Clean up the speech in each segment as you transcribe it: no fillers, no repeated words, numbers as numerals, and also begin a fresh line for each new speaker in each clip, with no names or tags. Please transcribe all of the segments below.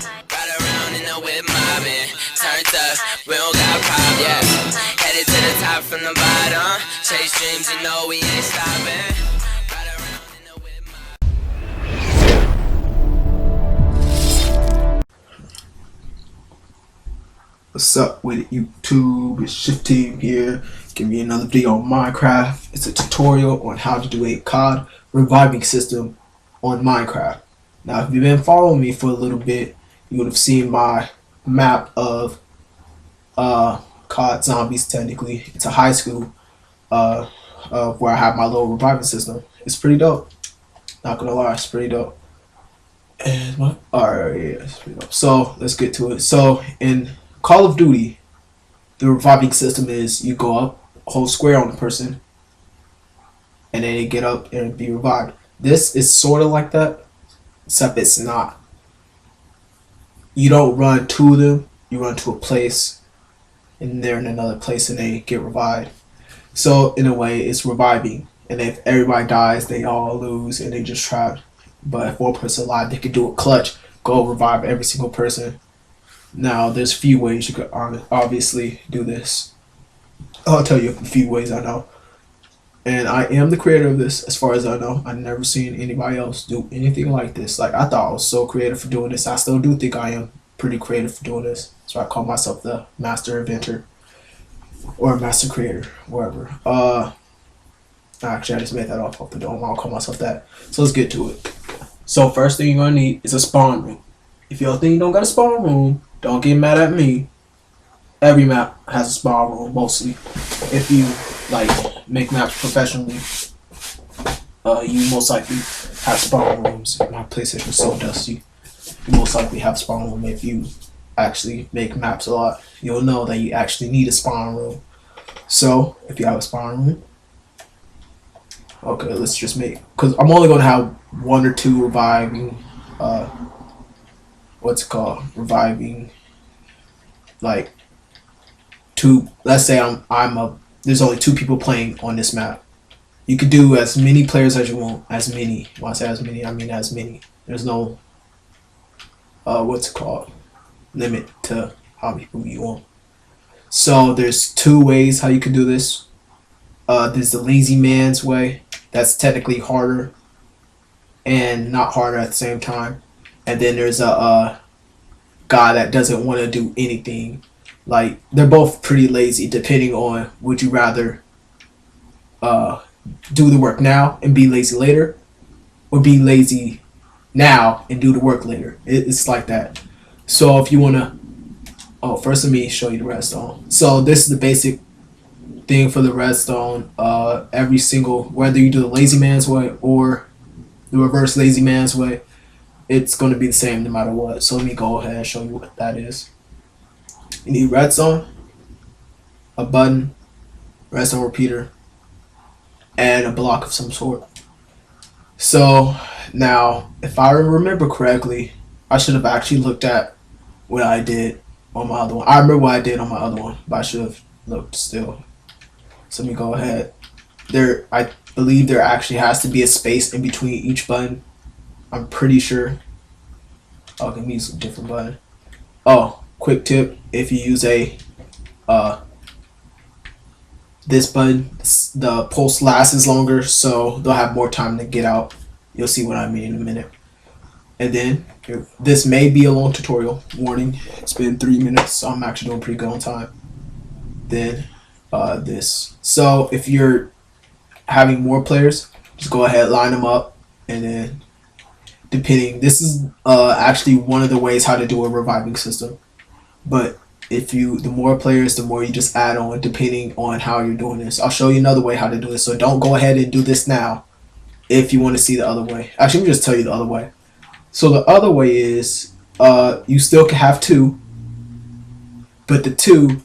Ride around in the whip mobbing, turned up, we don't got problems. Yeah, headed to the top from the bottom. Chase dreams, you know we ain't stopping. Ride around in the whip mobbing.
What's up with it, YouTube? It's Shift Team here. Give you another video on Minecraft. It's a tutorial on how to do a COD reviving system on Minecraft. Now, if you've been following me for a little bit, you would have seen my map of COD zombies. Technically, it's a high school where I have my little reviving system. It's pretty dope. Not gonna lie, it's pretty dope. And what? Alright, yeah, it's pretty dope. So let's get to it. So in Call of Duty, the reviving system is you go up, hold square on the person, and then they get up and be revived. This is sort of like that, except it's not. You don't run to them, you run to a place, and they're in another place and they get revived. So in a way, it's reviving. And if everybody dies, they all lose and they just trapped. But if one person alive, they could do a clutch, go revive every single person. Now, there's a few ways you could obviously do this. I'll tell you a few ways I know. And I am the creator of this, as far as I know. I've never seen anybody else do anything like this. Like, I thought I was so creative for doing this. I still do think I am pretty creative for doing this. So I call myself the master inventor. Or master creator, whatever. Actually, I just made that off the dome. I'll call myself that. So let's get to it. So first thing you're going to need is a spawn room. If y'all think you don't got a spawn room, don't get mad at me. Every map has a spawn room, mostly. If you make maps professionally, you most likely have spawn rooms. My PlayStation is so dusty. You most likely have spawn room. If you actually make maps a lot, you'll know that you actually need a spawn room. So if you have a spawn room, okay, let's just make, because I'm only gonna have one or two reviving. Reviving, like two. Let's say there's only two people playing on this map. You could do as many players as you want. As many. When I say as many, I mean as many. There's no limit to how many people you want. So there's two ways how you can do this. There's the lazy man's way. That's technically harder and not harder at the same time. And then there's a guy that doesn't want to do anything. Like, they're both pretty lazy, depending on, would you rather do the work now and be lazy later, or be lazy now and do the work later? It's like that. So if you want to, first let me show you the redstone. So this is the basic thing for the redstone. Every single, whether you do the lazy man's way or the reverse lazy man's way, it's going to be the same no matter what. So let me go ahead and show you what that is. You need redstone, a button, redstone repeater, and a block of some sort. So now, if I remember correctly, I should have actually looked at what I did on my other one. I remember what I did on my other one, but I should have looked still. So let me go ahead. I believe there actually has to be a space in between each button. I'm pretty sure. Oh, give me some different button. Oh, quick tip: if you use this button, the pulse lasts longer, so they'll have more time to get out. You'll see what I mean in a minute. And then this may be a long tutorial. Warning: it's been 3 minutes, so I'm actually doing pretty good on time. Then this. So if you're having more players, just go ahead, line them up, and then this is actually one of the ways how to do a reviving system. But the more players, the more you just add on, depending on how you're doing this. I'll show you another way how to do this. So don't go ahead and do this now if you want to see the other way. Actually, let me just tell you the other way. So the other way is you still can have two, but the two.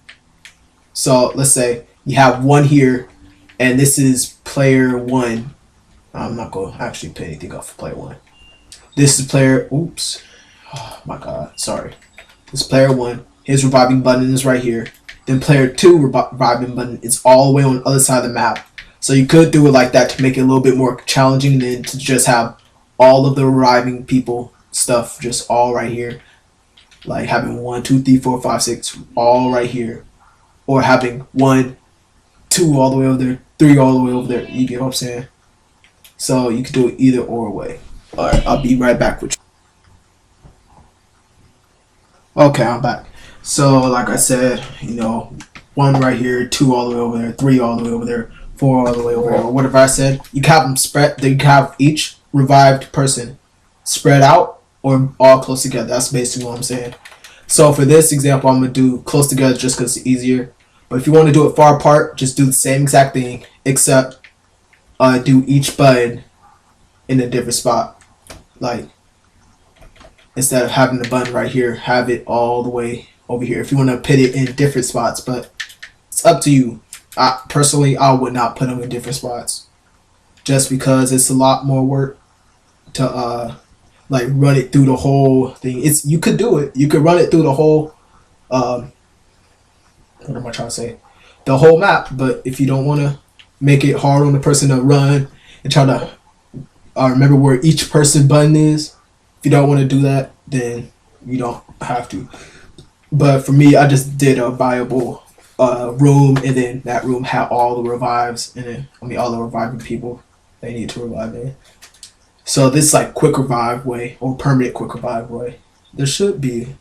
So let's say you have one here, and this is player one. I'm not going to actually pay anything up for player one. This is player, oops, oh my god, sorry. This is player one, his reviving button is right here. Then player two reviving button is all the way on the other side of the map. So you could do it like that to make it a little bit more challenging than to just have all of the reviving people stuff just all right here. like having 1, 2, 3, 4, 5, 6 all right here, or having 1, 2 all the way over there, 3 all the way over there. You get what I'm saying? So you can do it either or way. All right, I'll be right back with you. Okay, I'm back. So like I said, 1 right here, 2 all the way over there, 3 all the way over there, 4 all the way over there, or whatever I said. You can have them spread. You can have each revived person spread out or all close together. That's basically what I'm saying. So for this example, I'm gonna do close together just because it's easier. But if you want to do it far apart, just do the same exact thing, except do each button in a different spot. Like, instead of having the button right here, have it all the way over here. If you want to put it in different spots, but it's up to you. Personally, I would not put them in different spots, just because it's a lot more work to like run it through the whole thing. You could do it. You could run it through the whole. What am I trying to say? The whole map. But if you don't want to make it hard on the person to run and try to remember where each person button is, if you don't want to do that, then you don't have to. But for me, I just did a viable room, and then that room had all the revives, and then all the reviving people they need to revive in. So this like quick revive way or permanent quick revive way. There should be.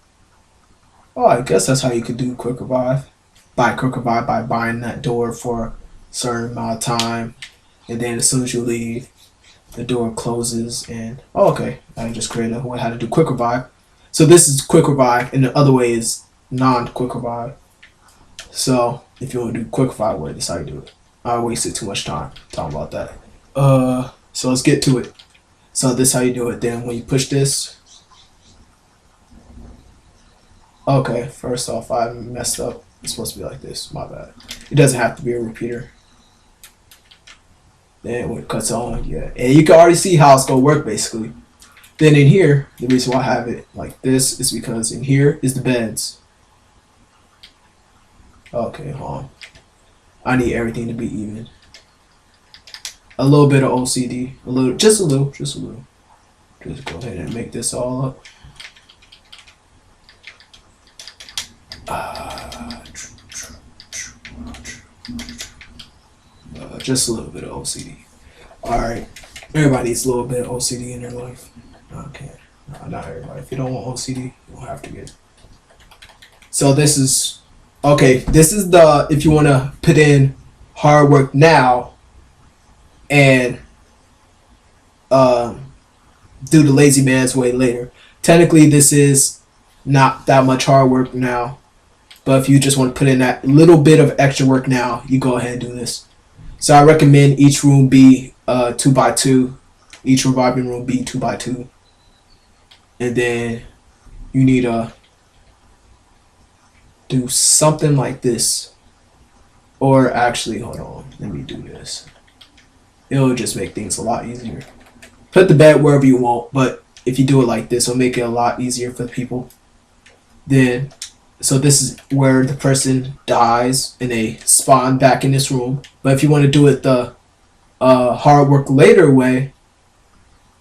Oh, I guess that's how you could do quick revive. Buy quick revive by buying that door for a certain amount of time, and then as soon as you leave, the door closes. And okay, I just created a way how to do quick revive. So this is quick revive, and the other way is non-quick revive. So if you want to do quick revive way, that's how you do it. I wasted too much time talking about that. So let's get to it. So this is how you do it. Then when you push this, okay. First off, I messed up. It's supposed to be like this. My bad. It doesn't have to be a repeater. Then when it cuts on, yeah, and you can already see how it's gonna work basically. Then in here, the reason why I have it like this is because in here is the beds. Okay, hold on. I need everything to be even. A little bit of OCD, just a little. Just go ahead and make this all up. Just a little bit of OCD. All right, everybody needs a little bit of OCD in their life. Okay, no, not everybody. If you don't want OCD, you don't have to get it. So this is okay. This is the if you want to put in hard work now and do the lazy man's way later. Technically, this is not that much hard work now, but if you just want to put in that little bit of extra work now, you go ahead and do this. So I recommend each room be 2x2. Each reviving room be 2x2. And then you need to do something like this. Or actually, hold on. Let me do this. It'll just make things a lot easier. Put the bed wherever you want, but if you do it like this, it'll make it a lot easier for the people. Then, so this is where the person dies and they spawn back in this room. But if you want to do it the hard work later way,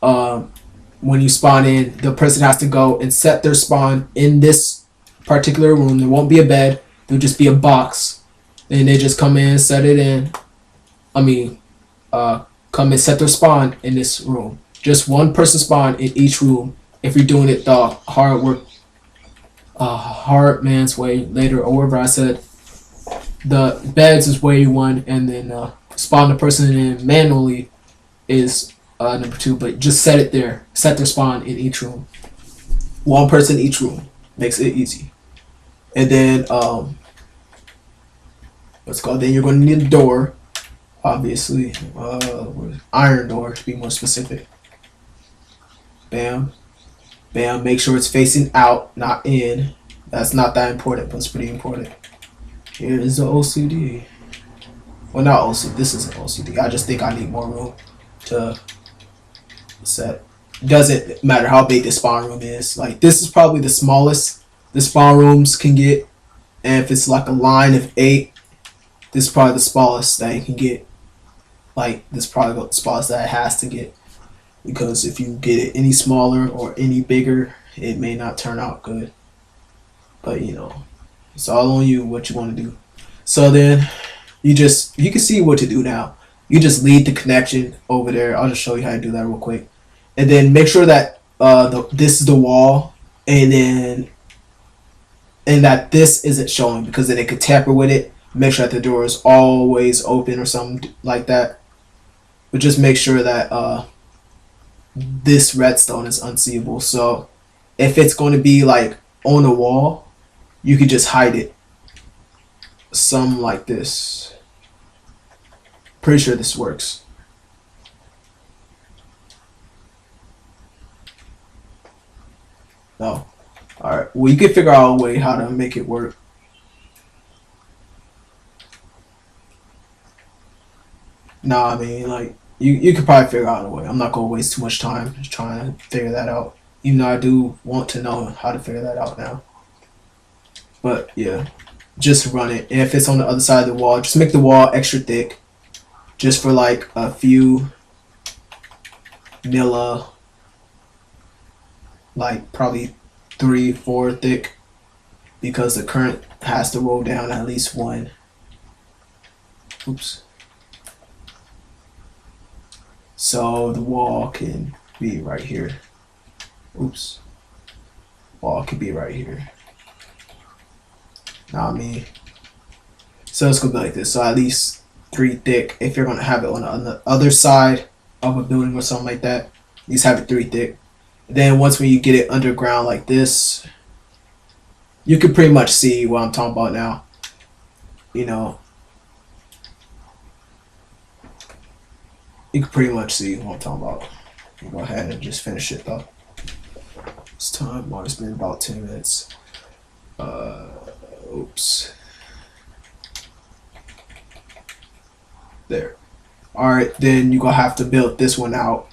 when you spawn in, the person has to go and set their spawn in this particular room. There won't be a bed. There'll just be a box. And they just come in, set it in. Come and set their spawn in this room. Just one person spawn in each room. If you're doing it the hard man's way later, or whatever I said, the beds is way one, and then spawn the person in manually is number 2. But just set it there. Set their spawn in each room. One person in each room makes it easy. And then let's go. Then you're going to need a door, obviously. Iron door to be more specific. Bam. Bam. Make sure it's facing out, not in. That's not that important, but it's pretty important. Here is the OCD. Well, not OCD. This isn't OCD. I just think I need more room to set. Doesn't matter how big the spawn room is. Like, this is probably the smallest the spawn rooms can get. And if it's like a line of 8, this is probably the smallest that you can get. Like, this is probably the smallest that it has to get. Because if you get it any smaller or any bigger, it may not turn out good. But you know, it's all on you what you want to do. So then you can see what to do now. You just lead the connection over there. I'll just show you how to do that real quick, and then make sure that this is the wall, and that this isn't showing, because then it could tamper with it. Make sure that the door is always open or something like that. But just make sure that this redstone is unseeable. So if it's going to be like on the wall, you could just hide it. Something like this. Pretty sure this works. No. Alright. Well, you can figure out a way how to make it work. No, I mean, like, you could probably figure out a way. I'm not going to waste too much time just trying to figure that out. Even though I do want to know how to figure that out now. But, yeah. Just run it. And if it's on the other side of the wall, just make the wall extra thick. Just for, like, a few milla. Like, probably 3-4 thick. Because the current has to roll down at least one. Oops. So the wall can be right here. Oops. Wall could be right here. Now I mean, so it's gonna be like this. So at least 3 thick. If you're gonna have it on the other side of a building or something like that, at least have it 3 thick. And then once when you get it underground like this, you can pretty much see what I'm talking about now. You know, you can pretty much see what I'm talking about. I'll go ahead and just finish it though. It's time. Well, it's been about 10 minutes. Oops. There. Alright, then you're gonna have to build this one out.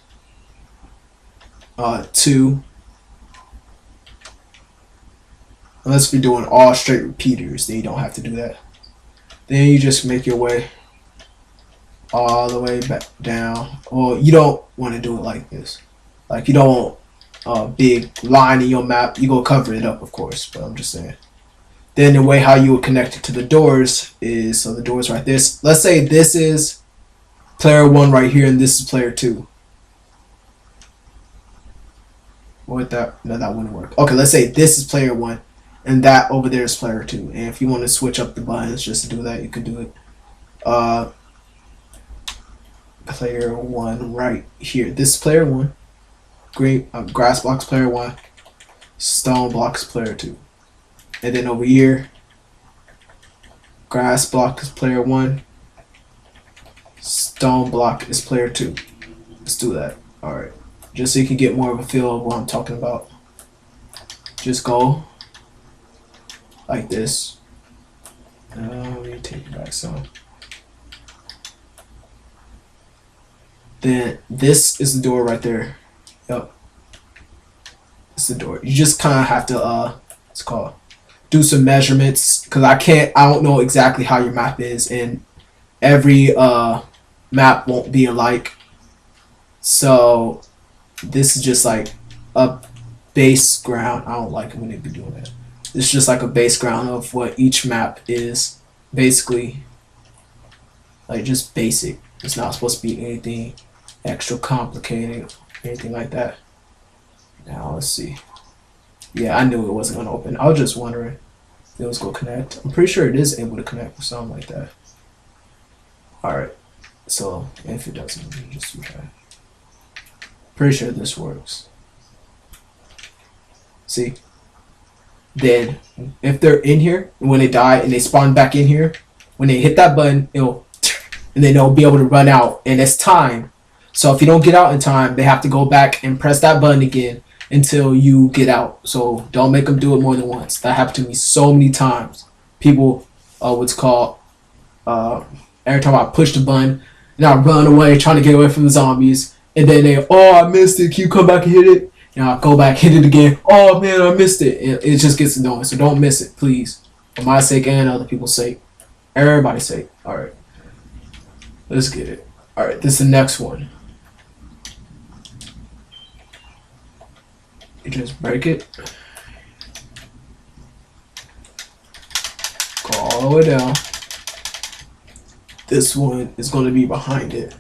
2. Unless you're doing all straight repeaters, then you don't have to do that. Then you just make your way all the way back down. Well, you don't want to do it like this. Like, you don't want a big line in your map. You go cover it up, of course, but I'm just saying. Then the way how you would connect it to the doors is, so the doors right this. Let's say this is player 1 right here, and this is player 2. What that? No, that wouldn't work. Okay, let's say this is player 1, and that over there is player 2. And if you want to switch up the buttons just to do that, you could do it. Player 1 right here. This is player 1. Green grass blocks player 1. Stone blocks player 2. And then over here, grass block is player 1. Stone block is player 2. Let's do that. Alright. Just so you can get more of a feel of what I'm talking about. Just go like this. Let me take it back some. Then this is the door right there. Yep. It's the door. You just kind of have to, what's it called? Do some measurements, because I don't know exactly how your map is, and every map won't be alike. So this is just like a base ground. I don't like it when they be doing that. It's just like a base ground of what each map is, basically. Like, just basic. It's not supposed to be anything extra complicated, anything like that. Now let's see. Yeah, I knew it wasn't gonna open. I was just wondering if it was gonna connect. I'm pretty sure it is able to connect or something like that. Alright. So if it doesn't, just try. Pretty sure this works. See? Then if they're in here, and when they die and they spawn back in here, when they hit that button, it'll and then they'll be able to run out, and it's time. So if you don't get out in time, they have to go back and press that button again until you get out. So don't make them do it more than once. That happened to me so many times. People, what's called, every time I push the button and I run away trying to get away from the zombies, and then they, oh, I missed it, can you come back and hit it? And I go back, hit it again, oh man, I missed it. It just gets annoying, so don't miss it, please. For my sake and other people's sake. Everybody's sake. Alright. Let's get it. Alright, this is the next one. You just break it. Go all the way down. This one is going to be behind it.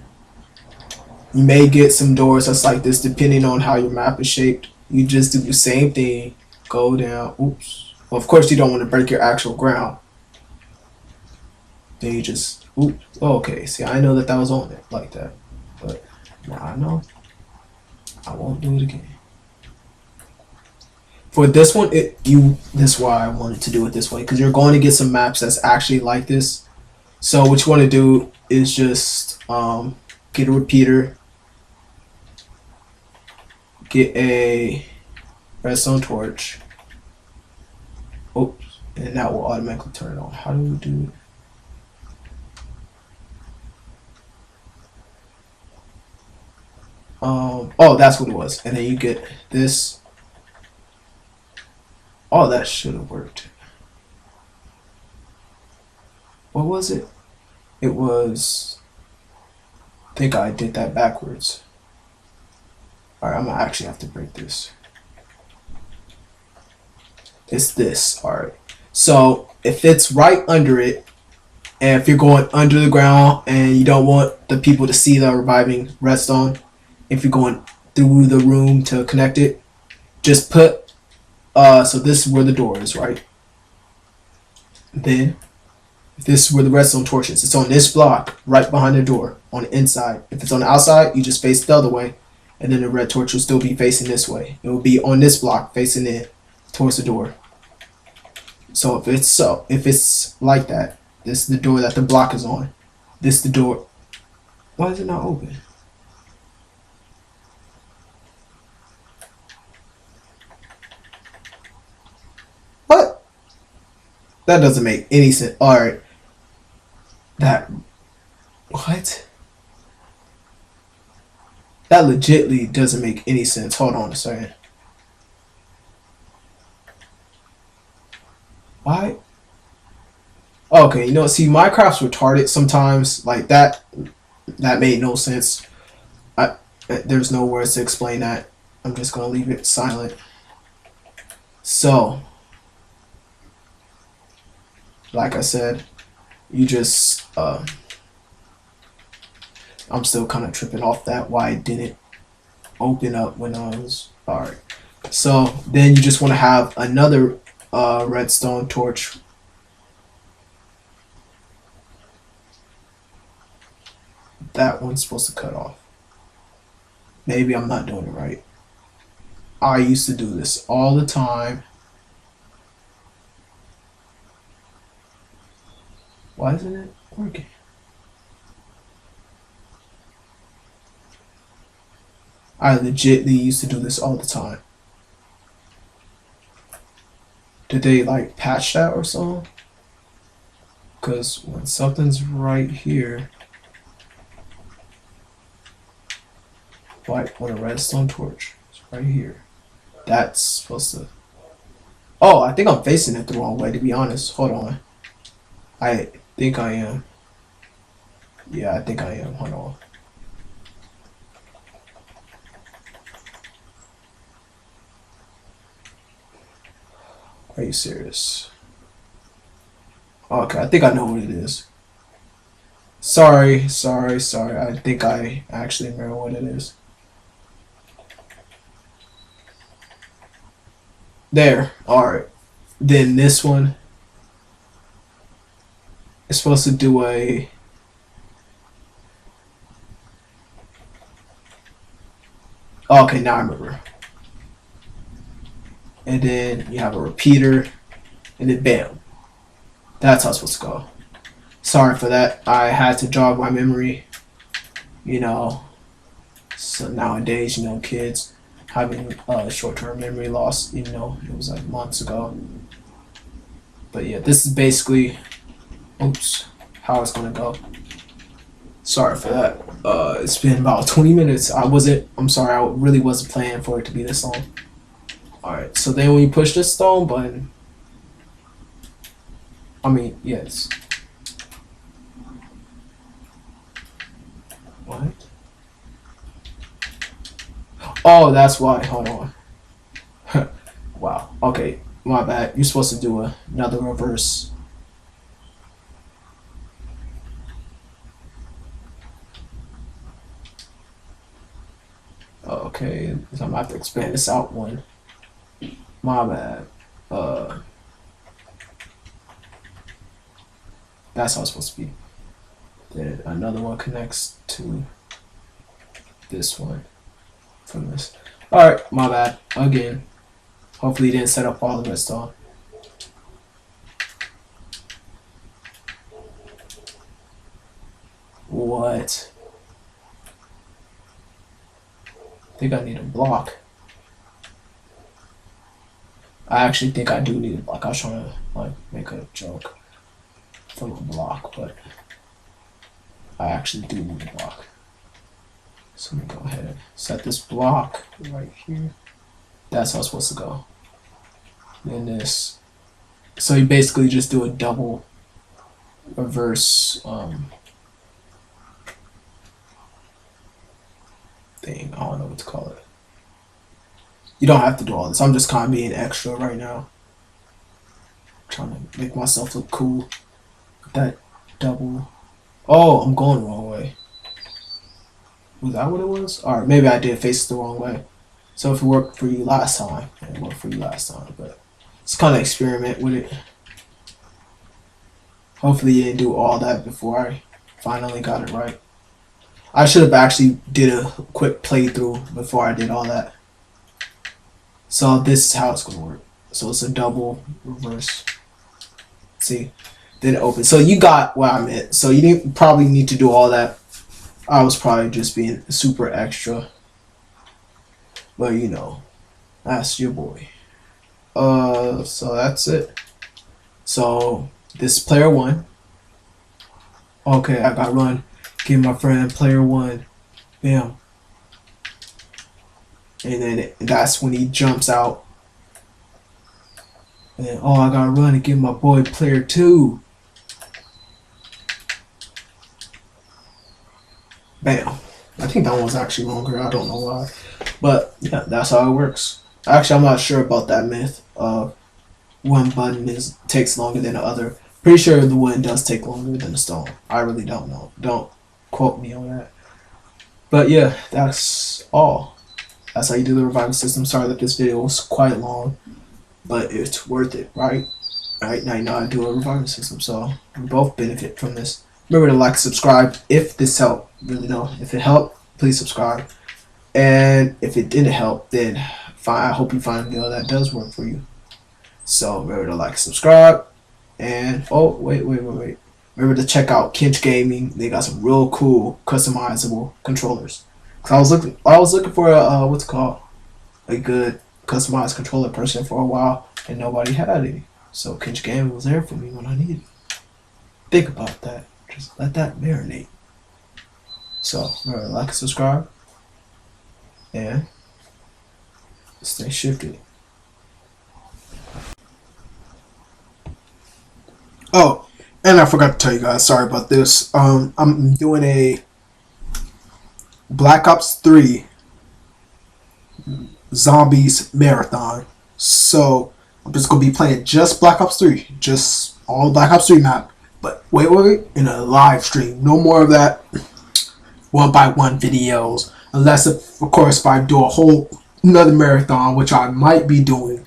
You may get some doors that's like this depending on how your map is shaped. You just do the same thing. Go down. Oops. Well, of course you don't want to break your actual ground. Then you just, oops. Oh, okay, see, I know that was on it like that. But now I know. I won't do it again. For this one, this is why I wanted to do it this way. Because you're going to get some maps that's actually like this. So what you want to do is just get a repeater. Get a redstone torch. Oops. And that will automatically turn it on. How do we do it? Oh, that's what it was. And then you get this. Oh, that should have worked. What was it? It was... I think I did that backwards. Alright, I'm gonna actually have to break this. It's this. Alright. So, if it's right under it, and if you're going under the ground and you don't want the people to see the reviving redstone, if you're going through the room to connect it, just put, so this is where the door is, right? Then, if this is where the redstone torch is, it's on this block, right behind the door, on the inside. If it's on the outside, you just face the other way, and then the red torch will still be facing this way. It will be on this block, facing in, towards the door. So if it's like that, this is the door that the block is on. This is the door. Why is it not open? What? That doesn't make any sense. Alright. What? That legitly doesn't make any sense. Hold on a second. Why? Okay, you know, see, Minecraft's retarded sometimes. Like, that made no sense. There's no words to explain that. I'm just gonna leave it silent. So, like I said, you just, I'm still kind of tripping off that, why it didn't open up when I was, alright. So, then you just want to have another redstone torch. That one's supposed to cut off. Maybe I'm not doing it right. I used to do this all the time. Why isn't it working? I legitimately used to do this all the time. Did they like patch that or something? Because when something's right here, like when a redstone torch is right here, that's supposed to... Oh, I think I'm facing it the wrong way, to be honest. Hold on. I think I am. Yeah, I think I am. Hold on. Are you serious? Okay, I think I know what it is. Sorry. I think I actually remember what it is. There. Alright. Then this one is supposed to do a... Okay, now I remember. And then you have a repeater, and then bam. That's how it's supposed to go. Sorry for that. I had to jog my memory. You know, so nowadays, you know, kids having short-term memory loss, even though it was like months ago. But yeah, this is basically, oops, how it's gonna go. Sorry for that. It's been about 20 minutes. I'm sorry, I really wasn't planning for it to be this long. Alright, so then when you push this stone button, yes. What? Oh, that's why. Hold on. Wow. Okay, my bad. You're supposed to do another reverse. Okay, so I'm gonna have to expand this out one. My bad. That's how it's supposed to be. Then another one connects to this one from this. Alright, my bad. Again. Hopefully you didn't set up all of it still. What? I think I need a block. I actually think I do need a block. I was trying to like make a joke from a block, but I actually do need a block. So let me go ahead and set this block right here. That's how it's supposed to go. Then this. So you basically just do a double reverse thing. I don't know what to call it. You don't have to do all this. I'm just kind of being extra right now. Trying to make myself look cool. That double. Oh, I'm going the wrong way. Was that what it was? Alright, maybe I did face it the wrong way. So if it worked for you last time, it worked for you last time, but just kind of experiment with it. Hopefully you didn't do all that before I finally got it right. I should have actually did a quick playthrough before I did all that. So this is how it's going to work. So it's a double reverse. See? Then it opens. So you got what I meant. So you didn't probably need to do all that. I was probably just being super extra. But you know, that's your boy. So that's it. So this is player 1. Okay, I got run. Give my friend player 1. Bam. And then that's when he jumps out. And oh, I gotta run and give my boy player 2. Bam. I think that one's actually longer. I don't know why. But yeah, that's how it works. Actually, I'm not sure about that myth of one button takes longer than the other. Pretty sure the wood does take longer than the stone. I really don't know. Don't quote me on that. But yeah, that's all. That's how you do the revival system. Sorry that this video was quite long, but it's worth it, right? Right now you know how to do a revival system, so we both benefit from this. Remember to like, subscribe if this helped. Really know if it helped, please subscribe. And if it didn't help, then fine. I hope you find a video that does work for you. So remember to like, subscribe, and oh wait. Remember to check out Kinch Gaming. They got some real cool customizable controllers. Cause I was looking for a what's it called, a good customized controller person for a while, and nobody had any. So Kinch Gaming was there for me when I needed it. Think about that. Just let that marinate. So remember to like and subscribe, and stay shifted. Oh, and I forgot to tell you guys. Sorry about this. I'm doing a Black Ops 3 Zombies Marathon. So I'm just gonna be playing just Black Ops 3, just all Black Ops 3 map. But wait, in a live stream. No more of that 1x1 videos, unless of course if I do a whole another marathon, which I might be doing.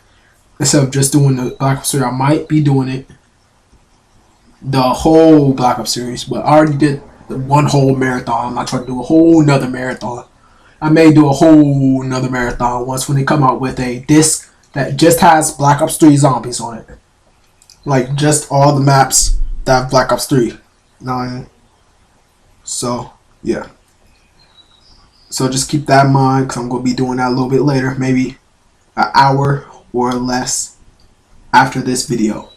Instead of just doing the Black Ops 3, I might be doing it the whole Black Ops series, but I already did the one whole marathon. I'm not trying to do a whole nother marathon. I may do a whole nother marathon once when they come out with a disc that just has Black Ops 3 zombies on it. Like just all the maps that have Black Ops 3. So yeah. So just keep that in mind, because I'm going to be doing that a little bit later, maybe an hour or less after this video.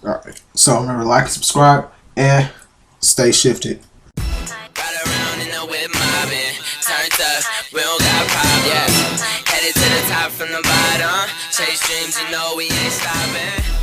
Alright, so remember to like, subscribe, and stay shifted.
Ride around in the whip mobbing, turned up, we don't got problems. Yeah, headed to the top from the bottom, chase dreams, you know we ain't stopping.